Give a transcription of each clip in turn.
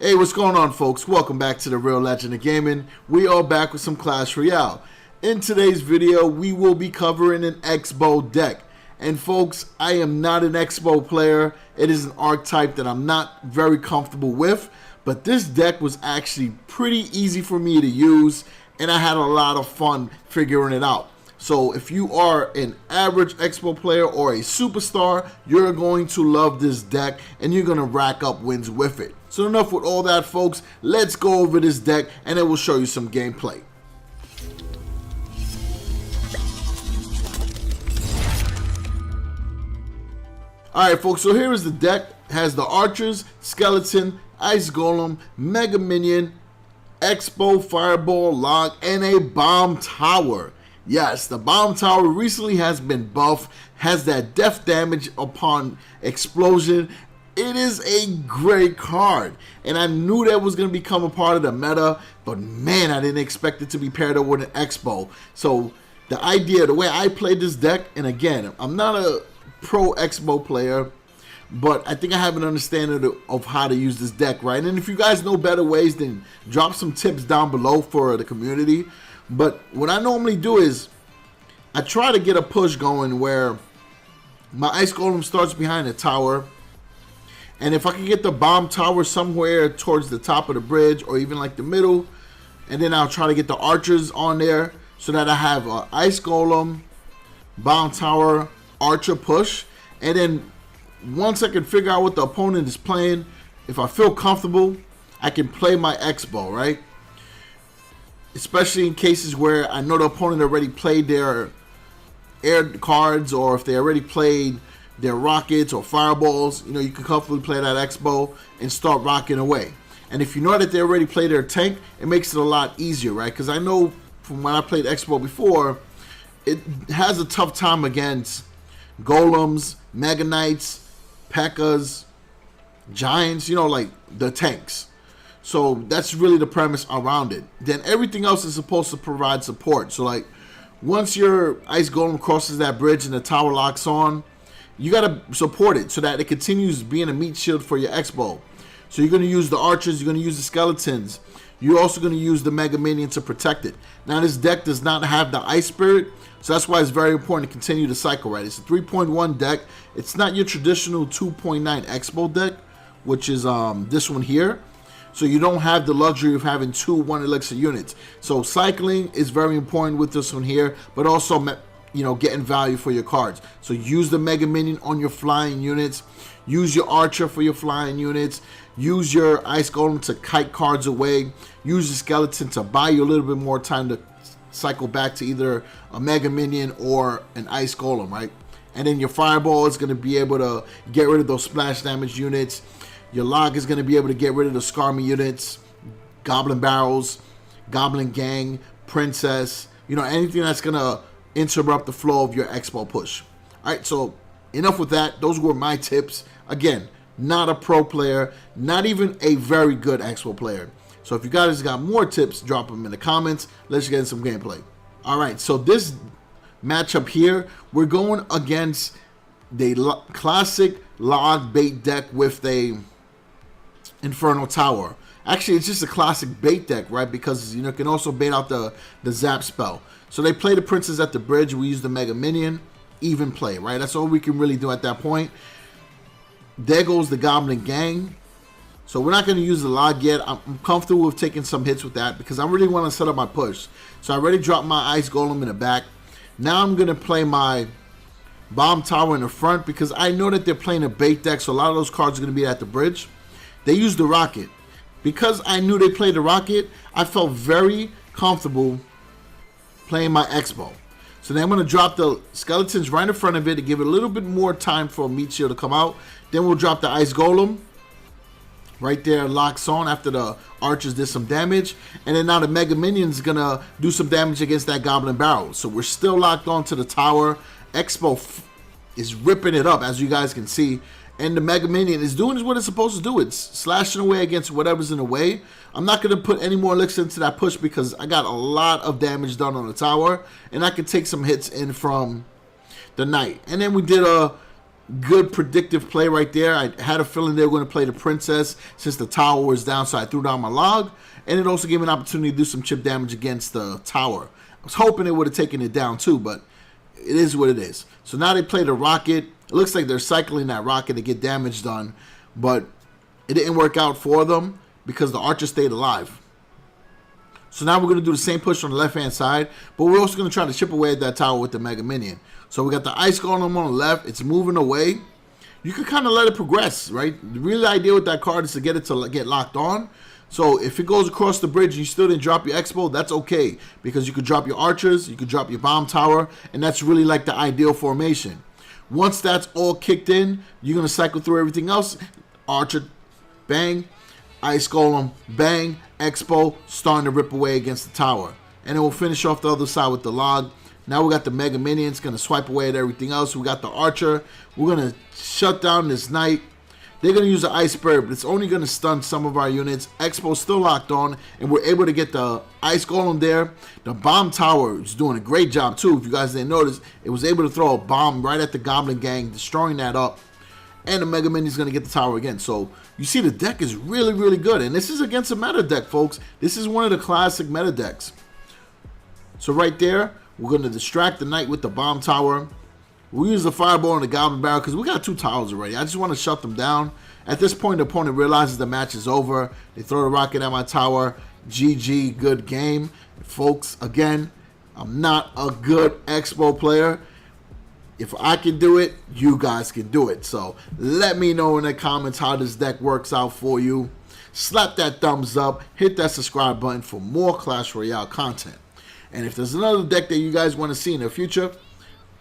Hey, what's going on, folks? Welcome back to the Real Legend of Gaming. We are back with some Clash Royale. In today's video, we will be covering an Xbow deck. And folks, I am not an Xbow player. It is an archetype that I'm not very comfortable with. But this deck was actually pretty easy for me to use, and I had a lot of fun figuring it out. So if you are an average Xbow player or a superstar, you're going to love this deck and you're going to rack up wins with it. So enough with all that, folks. Let's go over this deck and then we'll show you some gameplay. Alright, folks, so here is the deck. It has the archers, skeleton, ice golem, mega minion, Xbow, fireball, log, and a bomb tower. Yes, the bomb tower recently has been buffed, has that death damage upon explosion. It is a great card, and I knew that was going to become a part of the meta, but man, I didn't expect it to be paired up with an Xbow. So the idea, the way I played this deck, and again, I'm not a pro Xbow player, but I think I have an understanding of how to use this deck, right? And if you guys know better ways, then drop some tips down below for the community. But what I normally do is I try to get a push going where my ice golem starts behind the tower, and if I can get the bomb tower somewhere towards the top of the bridge or even like the middle, and then I'll try to get the archers on there so that I have a ice golem, bomb tower, archer push, and then once I can figure out what the opponent is playing, if I feel comfortable, I can play my Xbow, right? Especially in cases where I know the opponent already played their air cards, or if they already played their rockets or fireballs, you know, you can comfortably play that Xbow and start rocking away. And if you know that they already played their tank, it makes it a lot easier, right? Because I know from when I played Xbow before, it has a tough time against golems, mega knights, P.E.K.K.A.s, giants, you know, like the tanks. So that's really the premise around it. Then everything else is supposed to provide support. So like once your ice golem crosses that bridge and the tower locks on, you got to support it so that it continues being a meat shield for your Xbow. So you're going to use the archers, you're going to use the skeletons. You're also going to use the mega minion to protect it. Now this deck does not have the ice spirit, so that's why it's very important to continue the cycle, right? It's a 3.1 deck. It's not your traditional 2.9 Xbow deck, which is this one here. So you don't have the luxury of having two 1 elixir units. So cycling is very important with this one here, but also, you know, getting value for your cards. So use the mega minion on your flying units. Use your archer for your flying units. Use your ice golem to kite cards away. Use the skeleton to buy you a little bit more time to cycle back to either a mega minion or an ice golem, right? And then your fireball is going to be able to get rid of those splash damage units. Your log is going to be able to get rid of the Skarmy units, goblin barrels, goblin gang, princess, you know, anything that's going to interrupt the flow of your Xbow push. All right, so enough with that. Those were my tips. Again, not a pro player, not even a very good Xbow player. So if you guys got more tips, drop them in the comments. Let's get in some gameplay. All right, so this matchup here, we're going against the classic log bait deck with a Infernal Tower. Actually, it's just a classic bait deck, right? Because, you know, it can also bait out the zap spell. So they play the princess at the bridge. We use the mega minion. Even play, right? That's all we can really do at that point. There goes the goblin gang. So we're not going to use the log yet. I'm comfortable with taking some hits with that because I really want to set up my push. So I already dropped my ice golem in the back. Now I'm going to play my bomb tower in the front because I know that they're playing a bait deck. So a lot of those cards are going to be at the bridge. They use the rocket. Because I knew they played the rocket, I felt very comfortable playing my Xbow. So then I'm going to drop the skeletons right in front of it to give it a little bit more time for a meat shield to come out. Then we'll drop the ice golem. Right there, locks on after the archers did some damage. And then now the mega minion is going to do some damage against that goblin barrel. So we're still locked onto the tower. Xbow is ripping it up, as you guys can see. And the mega minion is doing what it's supposed to do. It's slashing away against whatever's in the way. I'm not going to put any more elixir into that push because I got a lot of damage done on the tower. And I can take some hits in from the knight. And then we did a Good predictive play right there. I had a feeling they were going to play the princess since the tower was down, so I threw down my log. And it also gave me an opportunity to do some chip damage against the tower. I was hoping it would have taken it down too, but it is what it is. So now they play the rocket. It looks like they're cycling that rocket to get damage done, but it didn't work out for them because the archer stayed alive. So now we're going to do the same push on the left-hand side, but we're also going to try to chip away at that tower with the Mega Minion. So we got the Ice Golem on the left. It's moving away. You can kind of let it progress, right? The real idea with that card is to get it to get locked on. So if it goes across the bridge and you still didn't drop your Xbow, that's okay. Because you could drop your archers, you could drop your bomb tower, and that's really like the ideal formation. Once that's all kicked in, you're going to cycle through everything else. Archer, bang. Ice Golem, bang. Xbow, starting to rip away against the tower. And then we'll finish off the other side with the log. Now we got the Mega Minions going to swipe away at everything else. We got the Archer. We're going to shut down this Knight. They're going to use the Ice Bird, but it's only going to stun some of our units. Xbow still locked on, and we're able to get the Ice Golem there. The Bomb Tower is doing a great job, too. If you guys didn't notice, it was able to throw a bomb right at the Goblin Gang, destroying that up. And the Mega Minion is going to get the tower again. So you see the deck is really, really good. And this is against a meta deck, folks. This is one of the classic meta decks. So right there, we're going to distract the Knight with the Bomb Tower. We'll use the Fireball and the Goblin Barrel because we got 2 towers already. I just want to shut them down. At this point, the opponent realizes the match is over. They throw the rocket at my tower. GG, good game. Folks, again, I'm not a good Xbow player. If I can do it, you guys can do it. So let me know in the comments how this deck works out for you. Slap that thumbs up. Hit that subscribe button for more Clash Royale content. And if there's another deck that you guys want to see in the future,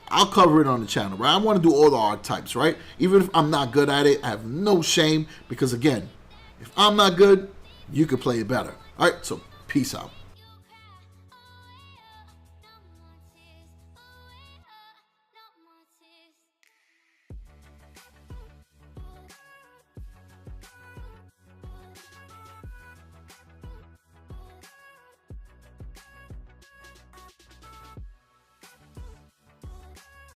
I'll cover it on the channel, right? I want to do all the archetypes, right? Even if I'm not good at it, I have no shame because, again, if I'm not good, you can play it better. All right, so peace out.